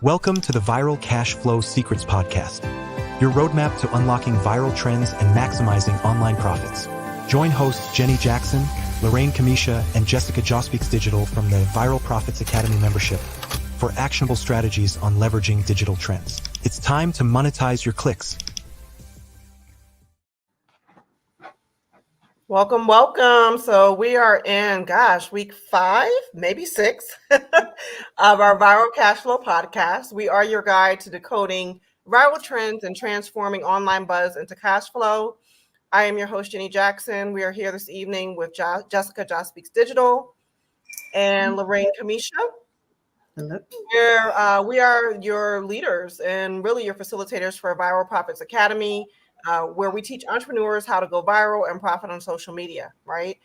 Welcome to the Viral Cash Flow Secrets Podcast, your roadmap to unlocking viral trends and maximizing online profits. Join hosts Jenny Jackson, Lorraine Kamisha, and Jessica Jospeaks Digital from the Viral Profits Academy membership for actionable strategies on leveraging digital trends. It's time to monetize your clicks. Welcome. So we are in, week 5, maybe 6 of our Viral Cash Flow podcast. We are your guide to decoding viral trends and transforming online buzz into cash flow. I am your host, Jenny Jackson. We are here this evening with Jessica Jospeaks Digital and Lorraine Kamisha. Hello. We are your leaders and really your facilitators for Viral Profits Academy, where we teach entrepreneurs how to go viral and profit on social media, right?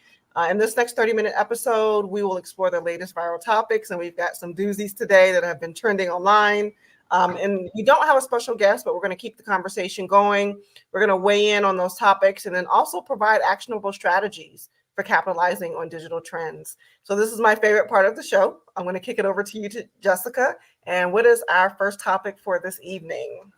In this next 30-minute episode, we will explore the latest viral topics, and we've got some doozies today that have been trending online. And we don't have a special guest, but we're going to keep the conversation going. We're going to weigh in on those topics and then also provide actionable strategies for capitalizing on digital trends. So this is my favorite part of the show. I'm going to kick it over to you, Jessica. And what is our first topic for this evening?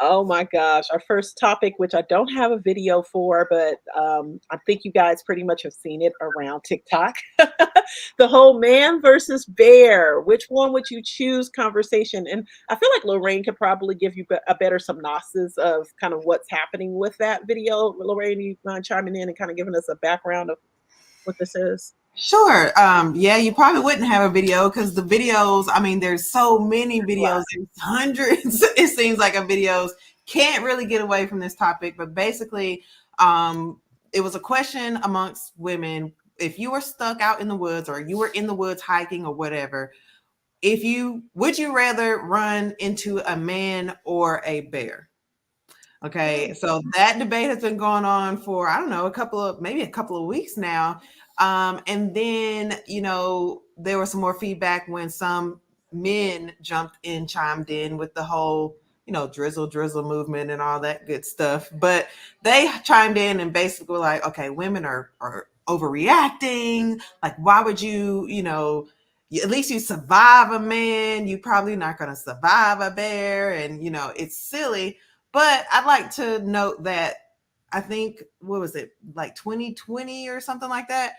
Oh my gosh, our first topic, which I don't have a video for, but I think you guys pretty much have seen it around TikTok. The whole man versus bear, which one would you choose conversation? And I feel like Lorraine could probably give you a better synopsis of kind of what's happening with that video. Lorraine, you mind chiming in and kind of giving us a background of what this is? Sure. Yeah, you probably wouldn't have a video because the videos, I mean, there's so many videos, there's hundreds, it seems like, of videos. Can't really get away from this topic, but basically, it was a question amongst women. If you were stuck out in the woods or you were in the woods hiking or whatever, would you rather run into a man or a bear? Okay, so that debate has been going on for, I don't know, maybe a couple of weeks now. And then, there was some more feedback when some men chimed in with the whole, drizzle movement and all that good stuff. But they chimed in and basically were like, okay, women are overreacting. Like, why would you, at least you survive a man. You probably not going to survive a bear. And, it's silly. But I'd like to note that I think, what was it, like 2020 or something like that?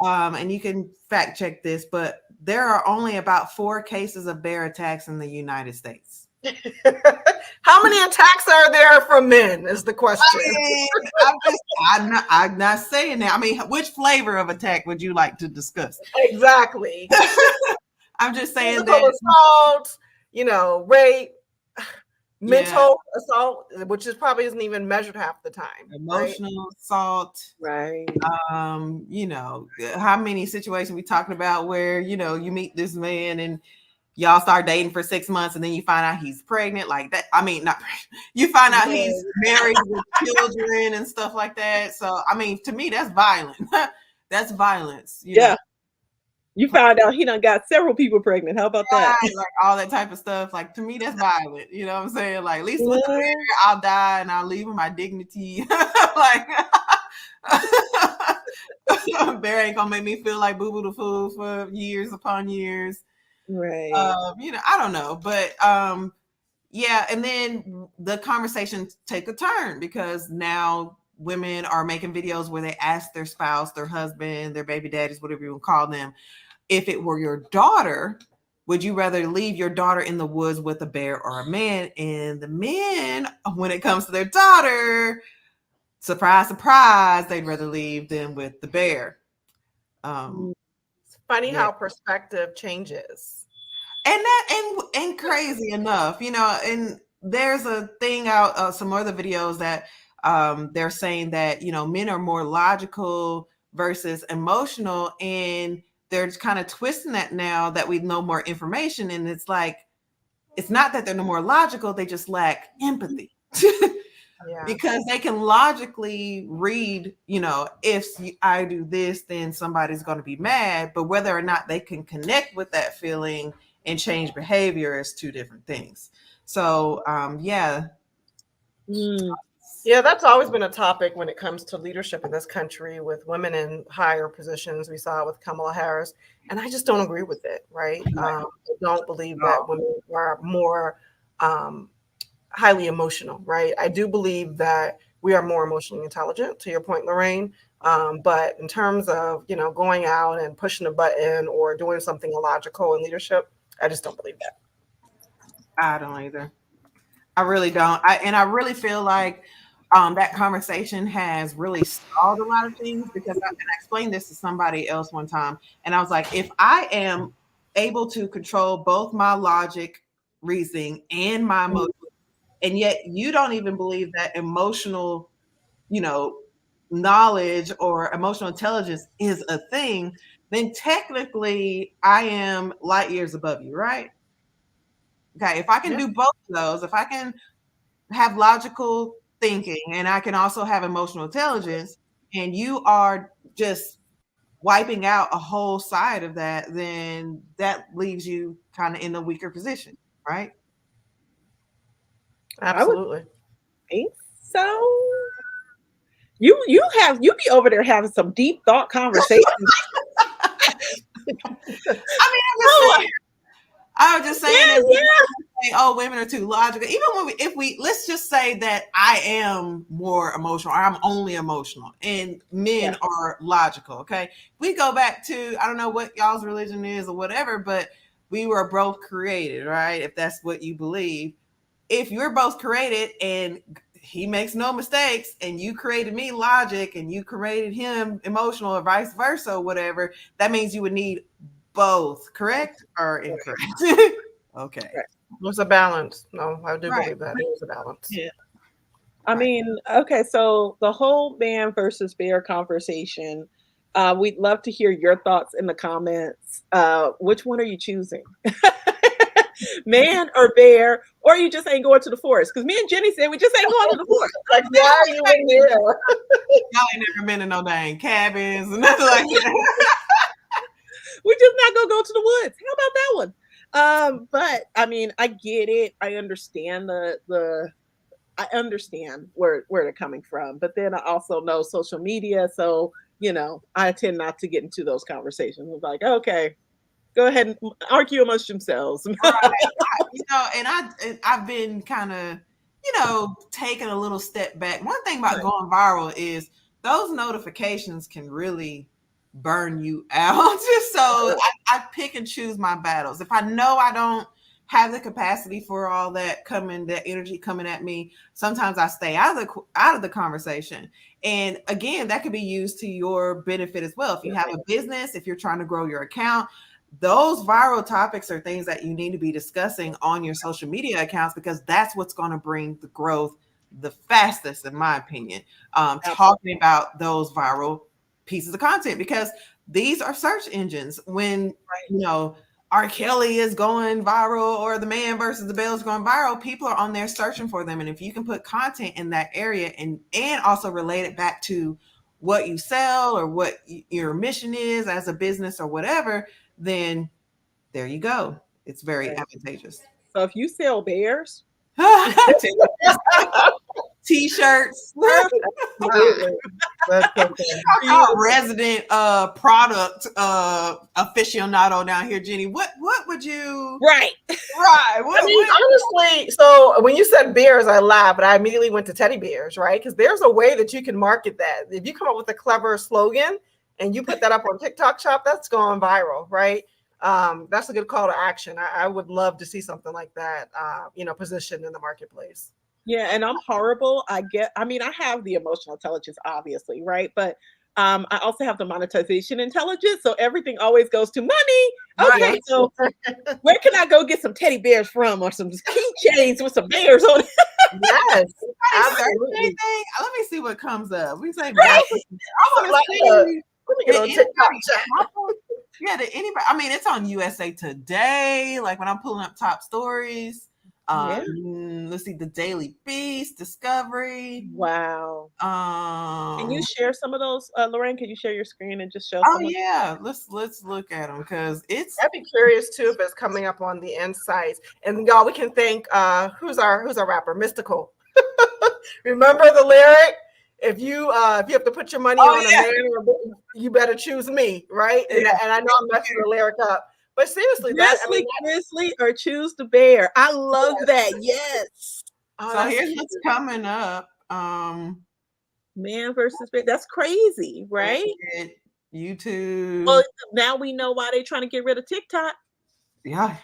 And you can fact check this, but there are only about 4 cases of bear attacks in the United States. How many attacks are there from men is the question. I'm not saying that. I mean, which flavor of attack would you like to discuss? Exactly. I'm just saying physical assault, rape, mental assault, which probably isn't even measured half the time. Emotional assault. Right. How many situations we talking about where, you meet this man and y'all start dating for 6 months and then you find out he's pregnant like that. I mean, not pregnant. You find out he's married with children and stuff like that. So, I mean, to me, that's violent. That's violence. You know? You found out he done got several people pregnant. How about that? Like all that type of stuff. Like, to me, that's violent. You know what I'm saying? Like, at least with the bear, I'll die and I'll leave with my dignity. Like, bear ain't gonna make me feel like boo-boo the fool for years upon years. Right. I don't know. But and then the conversation take a turn because now women are making videos where they ask their spouse, their husband, their baby daddies, whatever you want to call them, if it were your daughter, would you rather leave your daughter in the woods with a bear or a man? And the men, when it comes to their daughter, surprise, surprise, they'd rather leave them with the bear. It's funny how perspective changes. And crazy enough, and there's a thing out, some other videos that they're saying that, men are more logical versus emotional, and they're just kind of twisting that now that we know more information. And it's like, it's not that they're no more logical, they just lack empathy. Because they can logically read, if I do this, then somebody's going to be mad. But whether or not they can connect with that feeling and change behavior is 2 different things. So, Yeah, that's always been a topic when it comes to leadership in this country with women in higher positions. We saw it with Kamala Harris, and I just don't agree with it, right? I don't believe that women are more um, highly emotional, right? I do believe that we are more emotionally intelligent, to your point, Lorraine. But in terms of, going out and pushing a button or doing something illogical in leadership, I just don't believe that. I don't either. I really don't. I really feel like that conversation has really stalled a lot of things because I explained this to somebody else one time, and I was like, if I am able to control both my logic, reasoning, and my emotions, and yet you don't even believe that emotional, knowledge or emotional intelligence is a thing, then technically I am light years above you, right? Okay, if I can Yeah. do both of those, if I can have logical thinking and I can also have emotional intelligence, and you are just wiping out a whole side of that, then that leaves you kind of in a weaker position, right? Absolutely. Think so. You be over there having some deep thought conversations. I was just saying Yeah, that yeah. say, oh, women are too logical. Even when if we let's just say that I am more emotional or I'm only emotional and men are logical. Okay. We go back to, I don't know what y'all's religion is or whatever, but we were both created, right? If that's what you believe. If you're both created and he makes no mistakes and you created me logic and you created him emotional or vice versa or whatever, that means you would need both, correct or incorrect? Okay. There's a balance. No, I do Right. believe that there's a balance. Yeah. I mean, okay, so the whole man versus bear conversation, we'd love to hear your thoughts in the comments. Which one are you choosing? Man or bear, or you just ain't going to the forest? Because me and Jenny said we just ain't going to the forest. Like, why are you in there? Y'all ain't never been in no dang cabins and nothing like that. We just not gonna go to the woods. How about that one? But I mean, I get it. I understand I understand where they're coming from, but then I also know social media, so I tend not to get into those conversations. It's like, okay, go ahead and argue amongst themselves. Right. I've been kind of, taking a little step back. One thing about going viral is those notifications can really burn you out. So I pick and choose my battles. If I know I don't have the capacity for all that energy coming at me, sometimes I stay out of the conversation. And again, that could be used to your benefit as well. If you have a business, if you're trying to grow your account, those viral topics are things that you need to be discussing on your social media accounts, because that's what's going to bring the growth the fastest, in my opinion. Talking about those viral pieces of content, because these are search engines. When R. Kelly is going viral or the man versus the Bell is going viral, people are on there searching for them. And if you can put content in that area and also relate it back to what you sell or what your mission is as a business or whatever, then there you go. It's very advantageous. So if you sell bears, T-shirts, resident product aficionado down here, Jenny. What would you? Right. Honestly, so when you said bears, I laughed, but I immediately went to teddy bears, right? Because there's a way that you can market that. If you come up with a clever slogan and you put that up on TikTok Shop, that's going viral, right? That's a good call to action. I would love to see something like that, positioned in the marketplace. Yeah, and I'm horrible. I have the emotional intelligence, obviously, right? But I also have the monetization intelligence. So everything always goes to money. Okay, so where can I go get some teddy bears from, or some keychains with some bears on it? Yes, absolutely. Let me see what comes up. We say, right? I want to see. Let me get on TikTok. Yeah, did anybody? I mean, it's on USA Today. Like when I'm pulling up top stories. Let's see, the Daily Beast, Discovery. Wow. Can you share some of those, Lorraine? Can you share your screen and just show? Yeah, let's look at them, because I'd be curious too if it's coming up on the insights. And y'all, we can thank who's our rapper, Mystical. Remember the lyric? If you have to put your money on a man, you better choose me, right? And I know I'm messing the lyric up, but seriously, Grizzly or choose the bear. I love that. Yes. Oh, So here's what's coming up. Man versus bear. That's crazy, right? YouTube. Well, now we know why they're trying to get rid of TikTok. Yeah.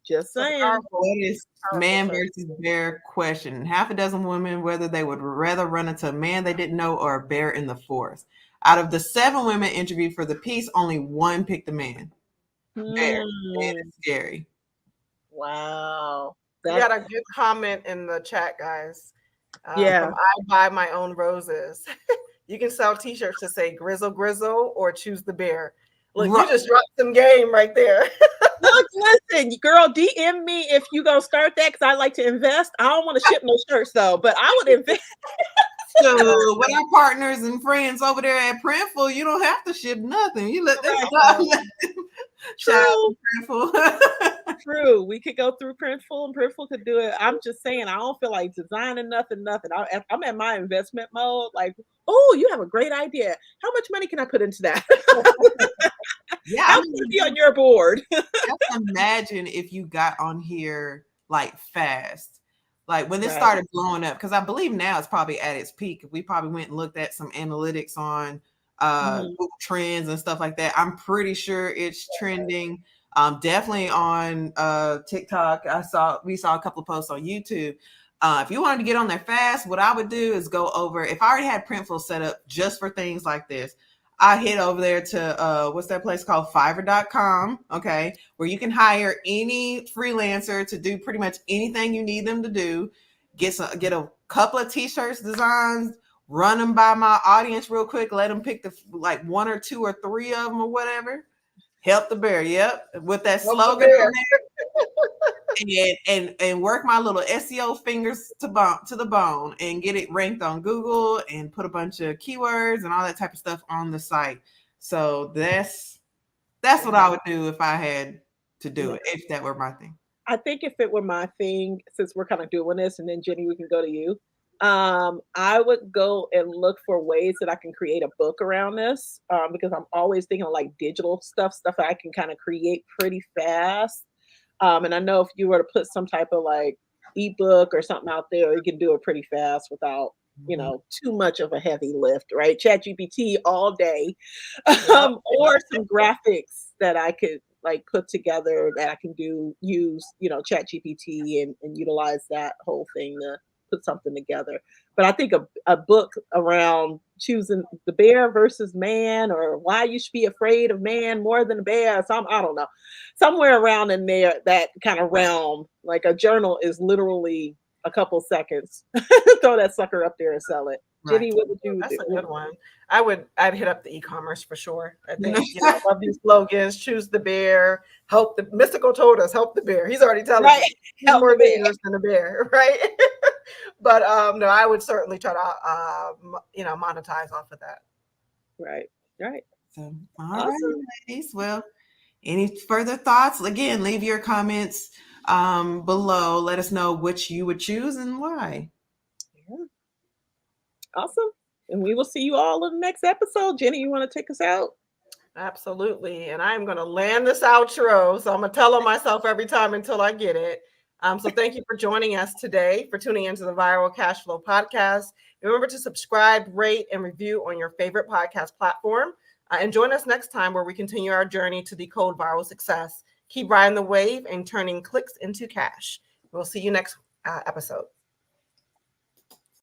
Just saying. What is man versus bear question? Half a dozen women whether they would rather run into a man they didn't know or a bear in the forest. Out of the 7 women interviewed for the piece, only 1 picked the man. Bear. Man is scary. Wow. We got a good comment in the chat, guys. Yeah. From I Buy My Own Roses. You can sell t-shirts to say grizzle grizzle or choose the bear. Look, you just dropped some game right there. Look, listen, girl, DM me if you gonna start that because I like to invest. I don't want to ship no shirts though, but I would invest. So with our partners and friends over there at Printful, you don't have to ship nothing. You let them True. Printful. True. We could go through Printful and Printful could do it. I'm just saying, I don't feel like designing nothing. I'm in my investment mode. Like, oh, you have a great idea. How much money can I put into that? Yeah, I'm gonna be on your board. Just imagine if you got on here like fast. Like when this started blowing up, because I believe now it's probably at its peak. We probably went and looked at some analytics on Google Trends and stuff like that. I'm pretty sure it's trending. Definitely on TikTok. We saw a couple of posts on YouTube. If you wanted to get on there fast, what I would do is go over. If I already had Printful set up just for things like this, I hit over there to what's that place called? Fiverr.com, okay, where you can hire any freelancer to do pretty much anything you need them to do. Get a couple of t-shirts designs, run them by my audience real quick, let them pick the like 1 or 2 or 3 of them or whatever. Help the bear, yep, with that slogan on there. and work my little SEO fingers to the bone and get it ranked on Google and put a bunch of keywords and all that type of stuff on the site. So that's what I would do if I had to do it, if that were my thing. I think if it were my thing, since we're kind of doing this, and then Jenny, we can go to you. I would go and look for ways that I can create a book around this because I'm always thinking of like digital stuff that I can kind of create pretty fast. And I know if you were to put some type of like ebook or something out there, you can do it pretty fast without, too much of a heavy lift, right? ChatGPT all day, or some graphics that I could like put together that I can use, ChatGPT and utilize that whole thing to put something together. But I think a book around choosing the bear versus man, or why you should be afraid of man more than a bear. I don't know, somewhere around in there, that kind of realm. Like a journal is literally a couple seconds. Throw that sucker up there and sell it. Right. Jenny, what would you do? That's a good one. I'd hit up the e-commerce for sure. I think I love these slogans. Choose the bear. Help the Mystical told us. Help the bear. He's already telling us he's more dangerous than a bear, right? But no, I would certainly try to monetize off of that. Right. So, all right, ladies. Well, any further thoughts? Again, leave your comments below. Let us know which you would choose and why. Yeah. Awesome. And we will see you all in the next episode. Jenny, you want to take us out? Absolutely. And I'm going to land this outro. So I'm going to tell on myself every time until I get it. So thank you for joining us today, for tuning into the Viral Cash Flow Podcast. Remember to subscribe, rate, and review on your favorite podcast platform. And join us next time where we continue our journey to decode viral success. Keep riding the wave and turning clicks into cash. We'll see you next episode.